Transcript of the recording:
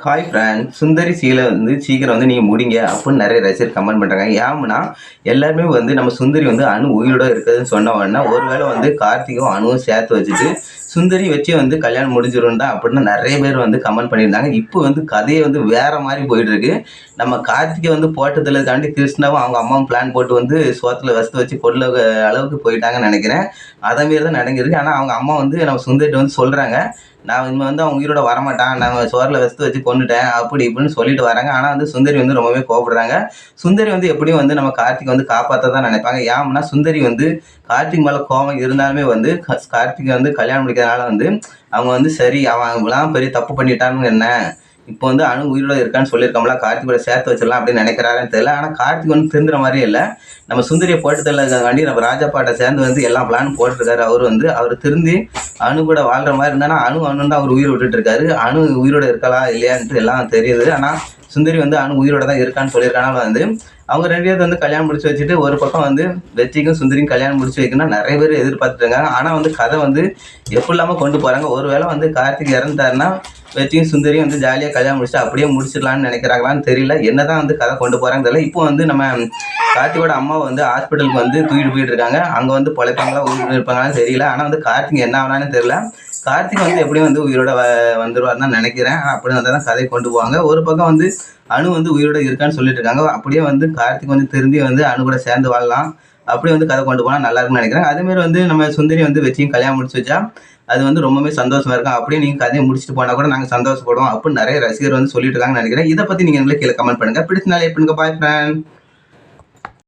Hi friend, சுந்தரி சீலை வந்து சீக்கிரம் வந்து நீங்கள் முடிங்க அப்படின்னு நிறைய ரசிகர் கமெண்ட் பண்ணுறாங்க. ஏன்னா எல்லாருமே வந்து நம்ம சுந்தரி வந்து அணு உயிரோட இருக்குதுன்னு சொன்ன உடனே ஒருவேளை வந்து கார்த்திகும் அணுவும் சேர்த்து வச்சுட்டு சுந்தரி வச்சு வந்து கல்யாணம் முடிஞ்சிரும்டா அப்படின்னு நிறைய பேர் வந்து கமெண்ட் பண்ணியிருந்தாங்க. இப்போ வந்து கதையை வந்து வேற மாதிரி போயிட்டு இருக்கு. நம்ம கார்த்திகை வந்து போட்டதுல தாண்டி கிருஷ்ணாவும் அவங்க அம்மாவும் பிளான் போட்டு வந்து சோத்துல வசத்து வச்சு கொள்ள அளவுக்கு போயிட்டாங்கன்னு நினைக்கிறேன். அதை மாரி தான் நடங்கிருக்கு. ஆனால் அவங்க அம்மா வந்து நம்ம சுந்தரிட்ட வந்து சொல்கிறாங்க, நான் இனிமே வந்து அவங்க உயிரோட வரமாட்டான், நான் சோறில் வச்சு வச்சு கொண்டுட்டேன் அப்படி இப்படின்னு சொல்லிட்டு வராங்க. ஆனால் வந்து சுந்தரி வந்து ரொம்பவே கோவப்படுறாங்க. சுந்தரி வந்து எப்படியும் வந்து நம்ம கார்த்திக் வந்து காப்பாற்ற தான் நினைப்பாங்க. ஏன்னா சுந்தரி வந்து கார்த்திக் மேலே கோவம் இருந்தாலுமே வந்து கார்த்திகை வந்து கல்யாணம் முடிக்கிறதுனால வந்து அவங்க வந்து சரி அவன் இவ்வளோ பெரிய தப்பு பண்ணிட்டான்னு என்ன, இப்போ வந்து அணு உயிரோட இருக்கான்னு சொல்லியிருக்கோம்ல, கார்த்திகோட சேர்த்து வச்சிடலாம் அப்படின்னு நினைக்கிறாருன்னு தெரியல. ஆனால் கார்த்திக் வந்து திருந்துற மாதிரியே இல்லை. நம்ம சுந்தரியை போட்டு தள்ளதுக்காண்டி நம்ம ராஜாப்பாட்டை சேர்ந்து வந்து எல்லா பிளானும் போட்டுருக்காரு. அவர் திருந்தி அணு கூட வாழ்ற மாதிரி இருந்தானா அணு தான் அவர் உயிரை விட்டுட்டு இருக்காரு. அணு உயிரோட இருக்கலாம் இல்லையான்ட்டு எல்லாம் தெரியுது. ஆனால் சுந்தரி வந்து அணு உயிரோட தான் இருக்கான்னு சொல்லியிருக்காங்க. வந்து அவங்க ரெண்டு பேர் வந்து கல்யாணம் முடிச்சு வச்சுட்டு ஒரு பக்கம் வந்து வெற்றிக்கும் சுந்தரியும் கல்யாணம் முடிச்சு வைக்கணும்னா நிறைய பேர் எதிர்பார்த்துட்டு இருக்காங்க. ஆனால் வந்து கதை வந்து எப்படி இல்லாமல் கொண்டு போகிறாங்க. ஒருவேளை வந்து கார்த்திக் இறந்துட்டாருன்னா வெற்றியும் சுந்தரியும் வந்து ஜாலியாக கல்யாணம் முடிச்சுட்டு அப்படியே முடிச்சிடலான்னு நினைக்கிறாங்களான்னு தெரியல. என்னதான் வந்து கதை கொண்டு போகிறாங்கன்னு தெரியல. இப்போ வந்து நம்ம கார்த்திகோட அம்மாவை வந்து ஹாஸ்பிட்டலுக்கு வந்து தூக்கிட்டு போயிட்டு இருக்காங்க. அங்கே வந்து பொழைப்பாங்களா உயிர் இருப்பாங்களான்னு தெரியல. ஆனால் வந்து கார்த்திக் என்ன ஆகலான்னு தெரியல. கார்த்திக் வந்து எப்படியும் வந்து உயிரோட வந்துருவாருன்னு தான் நினைக்கிறேன். அப்படி வந்தால் தான் கதை கொண்டு போவாங்க. ஒரு பக்கம் வந்து அணு வந்து உயிரோட இருக்கான்னு சொல்லிட்டு இருக்காங்க. அப்படியே வந்து கார்த்திக் வந்து திரும்பி வந்து அணு கூட சேர்ந்து வாழலாம், அப்படியே வந்து கதை கொண்டு போனால் நல்லா இருக்குன்னு நினைக்கிறேன். அதேமாதிரி வந்து நம்ம சுந்தரி வந்து வச்சியும் கல்யாணம் முடிச்சு வச்சா அது வந்து ரொம்பவே சந்தோஷமா இருக்கும். அப்படியே நீங்கள் கதையை முடிச்சுட்டு போனால் கூட நாங்கள் சந்தோஷப்படுவோம் அப்படின்னு நிறைய ரசிகர் வந்து சொல்லிட்டு இருக்காங்கன்னு நினைக்கிறேன். இதை பற்றி நீங்கள் எங்களுக்கு கீழே கமெண்ட் பண்ணுங்கள். பிடிச்சனால பண்ணுங்க. பாய் ஃப்ரெண்ட்.